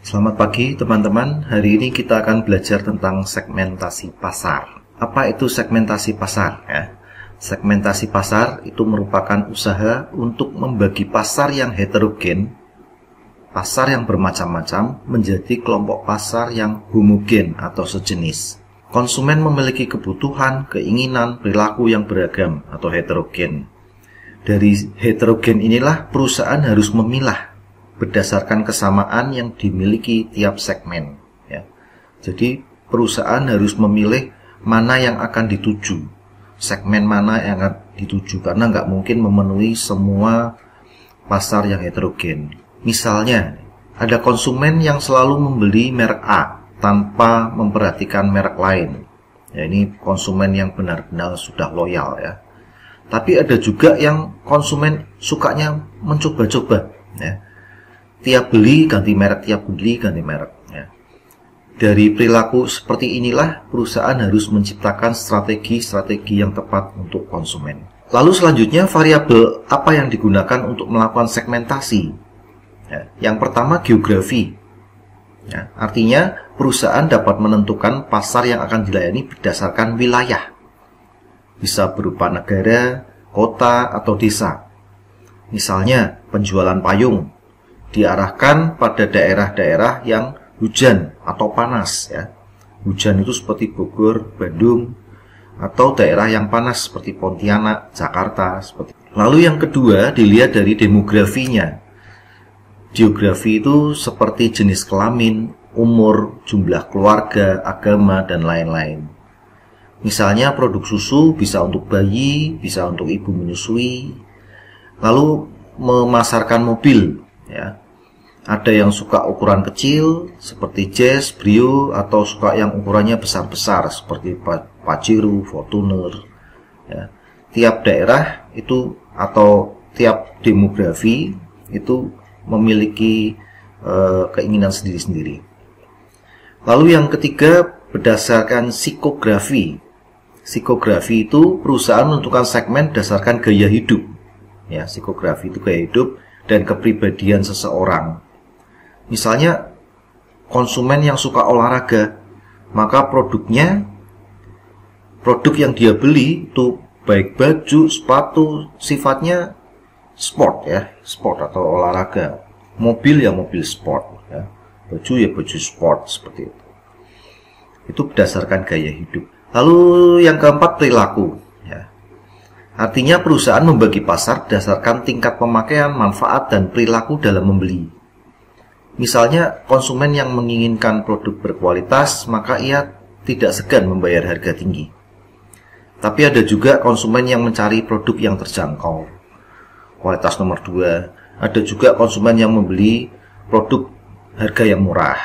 Selamat pagi teman-teman, hari ini kita akan belajar tentang segmentasi pasar. Apa itu segmentasi pasar? Segmentasi pasar itu merupakan usaha untuk membagi pasar yang heterogen, pasar yang bermacam-macam, menjadi kelompok pasar yang homogen atau sejenis. Konsumen memiliki kebutuhan, keinginan, perilaku yang beragam atau heterogen. Dari heterogen inilah perusahaan harus memilah berdasarkan kesamaan yang dimiliki tiap segmen. Jadi perusahaan harus memilih mana yang akan dituju, segmen mana yang akan dituju, karena nggak mungkin memenuhi semua pasar yang heterogen. Misalnya, ada konsumen yang selalu membeli merek A tanpa memperhatikan merek lain. Ini konsumen yang benar-benar sudah loyal ya. Tapi ada juga yang konsumen sukanya mencoba-coba ya. Tiap beli ganti merek, tiap beli ganti merek ya. Dari perilaku seperti inilah perusahaan harus menciptakan strategi-strategi yang tepat untuk konsumen. Lalu selanjutnya, variabel apa yang digunakan untuk melakukan segmentasi? Yang pertama, geografi. Artinya perusahaan dapat menentukan pasar yang akan dilayani berdasarkan wilayah. Bisa berupa negara, kota, atau desa. Misalnya penjualan payung diarahkan pada daerah-daerah yang hujan atau panas ya. Hujan itu seperti Bogor, Bandung, atau daerah yang panas seperti Pontianak, Jakarta seperti. Lalu yang kedua, dilihat dari demografinya. Geografi itu seperti jenis kelamin, umur, jumlah keluarga, agama, dan lain-lain. Misalnya produk susu bisa untuk bayi, bisa untuk ibu menyusui. Lalu memasarkan mobil ya. Ada yang suka ukuran kecil seperti Jazz, Brio, atau suka yang ukurannya besar-besar seperti Pajero, Fortuner ya. Tiap daerah itu atau tiap demografi itu memiliki keinginan sendiri-sendiri. Lalu yang ketiga, berdasarkan psikografi. Psikografi itu perusahaan menentukan segmen berdasarkan gaya hidup ya. Psikografi itu gaya hidup dan kepribadian seseorang. Misalnya konsumen yang suka olahraga, maka produk yang dia beli itu baik baju, sepatu, sifatnya sport ya, sport atau olahraga. Mobil ya mobil sport ya. Baju ya baju sport seperti itu. Itu berdasarkan gaya hidup. Lalu yang keempat, perilaku ya. Artinya perusahaan membagi pasar berdasarkan tingkat pemakaian, manfaat, dan perilaku dalam membeli. Misalnya konsumen yang menginginkan produk berkualitas, maka ia tidak segan membayar harga tinggi. Tapi ada juga konsumen yang mencari produk yang terjangkau, kualitas nomor 2. Ada juga konsumen yang membeli produk harga yang murah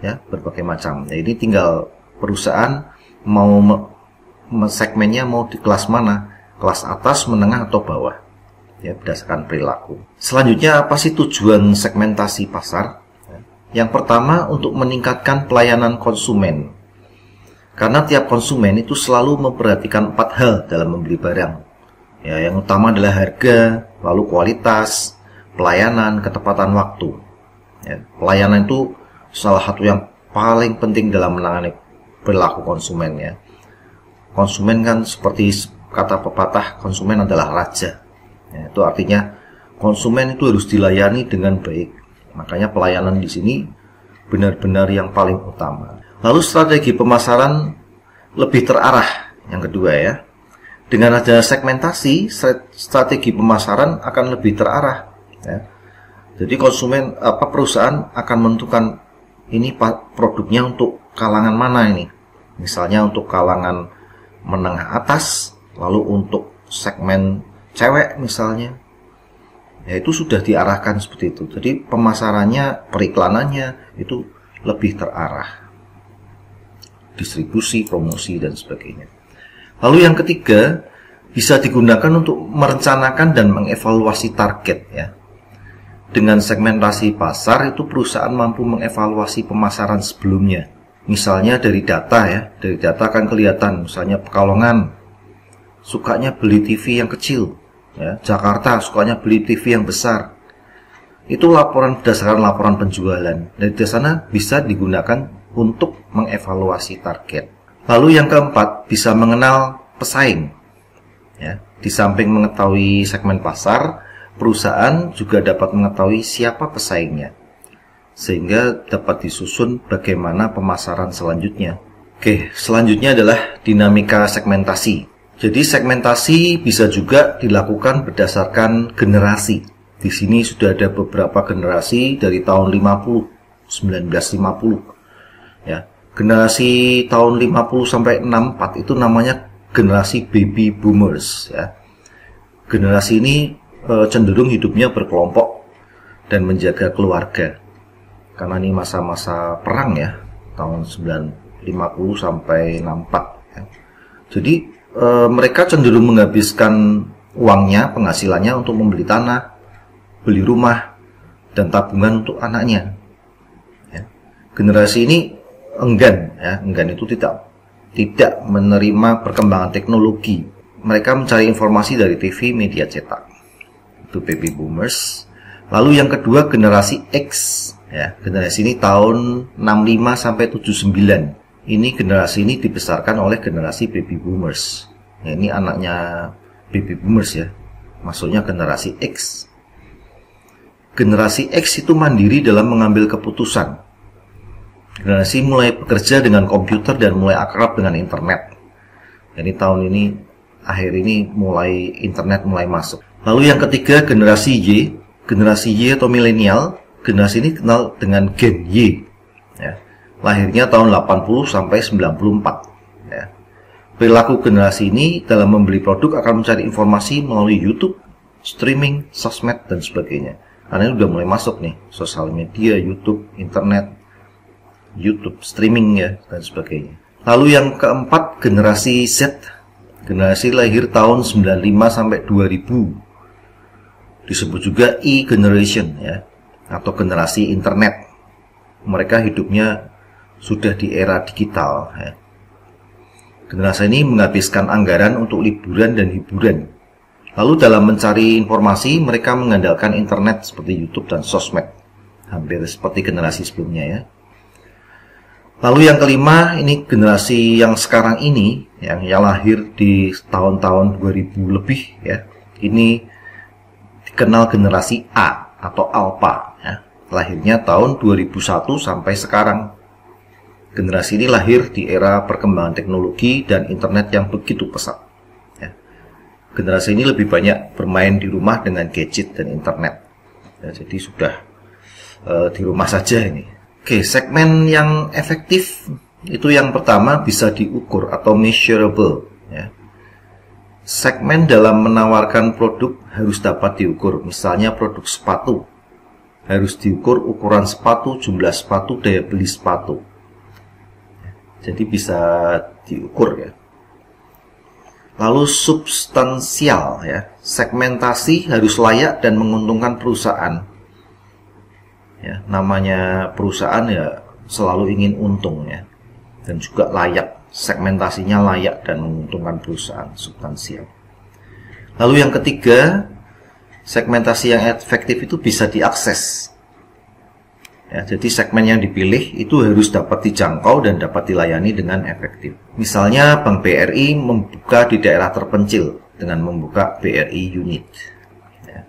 ya, berbagai macam. Nah, ini tinggal perusahaan mau segmennya mau di kelas mana, kelas atas, menengah, atau bawah ya, berdasarkan perilaku. Selanjutnya, apa sih tujuan segmentasi pasar? Yang pertama, untuk meningkatkan pelayanan konsumen. Karena tiap konsumen itu selalu memperhatikan 4 hal dalam membeli barang ya. Yang utama adalah harga, lalu kualitas, pelayanan, ketepatan waktu ya. Pelayanan itu salah satu yang paling penting dalam menangani perilaku konsumen ya. Konsumen kan seperti kata pepatah, konsumen adalah raja ya, itu artinya konsumen itu harus dilayani dengan baik. Makanya pelayanan di sini benar-benar yang paling utama. Lalu strategi pemasaran lebih terarah yang kedua ya. Dengan adanya segmentasi, strategi pemasaran akan lebih terarah ya. Jadi perusahaan akan menentukan ini produknya untuk kalangan mana ini. Misalnya untuk kalangan menengah atas, lalu untuk segmen cewek misalnya, ya itu sudah diarahkan seperti itu. Jadi pemasarannya, periklanannya itu lebih terarah, distribusi, promosi, dan sebagainya. Lalu yang ketiga, bisa digunakan untuk merencanakan dan mengevaluasi target ya. Dengan segmentasi pasar itu perusahaan mampu mengevaluasi pemasaran sebelumnya. Misalnya dari data ya, dari data akan kelihatan, misalnya Pekalongan sukanya beli TV yang kecil ya, Jakarta sukanya beli TV yang besar. Itu laporan berdasarkan laporan penjualan. Dari sana bisa digunakan untuk mengevaluasi target. Lalu yang keempat, bisa mengenal pesaing. Ya, di samping mengetahui segmen pasar, perusahaan juga dapat mengetahui siapa pesaingnya, sehingga dapat disusun bagaimana pemasaran selanjutnya. Oke, selanjutnya adalah dinamika segmentasi. Jadi segmentasi bisa juga dilakukan berdasarkan generasi. Di sini sudah ada beberapa generasi dari tahun 1950. Ya, generasi tahun 50 sampai 64 itu namanya generasi baby boomers. Ya, generasi ini cenderung hidupnya berkelompok dan menjaga keluarga. Karena ini masa-masa perang ya, tahun 50 sampai 64. Ya. Jadi mereka cenderung menghabiskan uangnya, penghasilannya untuk membeli tanah, beli rumah, dan tabungan untuk anaknya. Ya. Generasi ini enggan, ya, enggan itu tidak menerima perkembangan teknologi. Mereka mencari informasi dari TV, media cetak. Itu baby boomers. Lalu yang kedua generasi X, ya. Generasi ini tahun 65 sampai 79. Ini generasi ini dibesarkan oleh generasi baby boomers. Ya, ini anaknya baby boomers ya. Maksudnya generasi X. Generasi X itu mandiri dalam mengambil keputusan. Generasi mulai bekerja dengan komputer dan mulai akrab dengan internet. Jadi tahun ini, akhir ini mulai internet mulai masuk. Lalu yang ketiga generasi Y. Generasi Y atau milenial. Generasi ini dikenal dengan Gen Y. Ya. Lahirnya tahun 80 sampai 94. Ya. Perilaku generasi ini dalam membeli produk akan mencari informasi melalui YouTube, streaming, sosmed, dan sebagainya. Karena ini udah mulai masuk nih, sosial media, YouTube, internet, YouTube, streaming ya, dan sebagainya. Lalu yang keempat, generasi Z. Generasi lahir tahun 95 sampai 2000. Disebut juga E-generation ya, atau generasi internet. Mereka hidupnya sudah di era digital ya. Generasi ini menghabiskan anggaran untuk liburan dan hiburan. Lalu dalam mencari informasi, mereka mengandalkan internet seperti YouTube dan sosmed. Hampir seperti generasi sebelumnya ya. Lalu yang kelima, ini generasi yang sekarang ini, yang lahir di tahun-tahun 2000 lebih ya. Ini dikenal generasi A atau Alpha ya. Lahirnya tahun 2001 sampai sekarang. Generasi ini lahir di era perkembangan teknologi dan internet yang begitu pesat. Generasi ini lebih banyak bermain di rumah dengan gadget dan internet. Ya, jadi sudah di rumah saja ini. Oke, segmen yang efektif itu yang pertama bisa diukur atau measurable. Ya. Segmen dalam menawarkan produk harus dapat diukur. Misalnya produk sepatu harus diukur ukuran sepatu, jumlah sepatu, daya beli sepatu. Jadi bisa diukur ya. Lalu substansial ya, segmentasi harus layak dan menguntungkan perusahaan. Ya, namanya perusahaan ya selalu ingin untung ya, dan juga layak. Segmentasinya layak dan menguntungkan perusahaan, substansial. Lalu yang ketiga, segmentasi yang efektif itu bisa diakses. Ya, jadi segmen yang dipilih itu harus dapat dijangkau dan dapat dilayani dengan efektif. Misalnya Bank BRI membuka di daerah terpencil dengan membuka BRI Unit. Ya.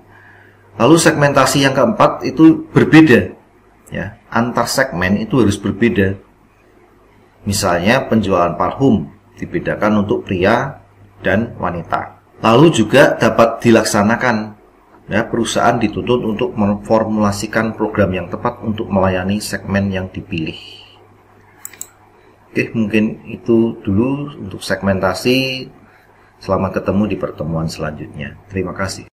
Lalu segmentasi yang keempat itu berbeda. Ya, antar segmen itu harus berbeda. Misalnya penjualan parfum dibedakan untuk pria dan wanita. Lalu juga dapat dilaksanakan. Ya, perusahaan dituntut untuk memformulasikan program yang tepat untuk melayani segmen yang dipilih. Oke, mungkin itu dulu untuk segmentasi. Selamat ketemu di pertemuan selanjutnya. Terima kasih.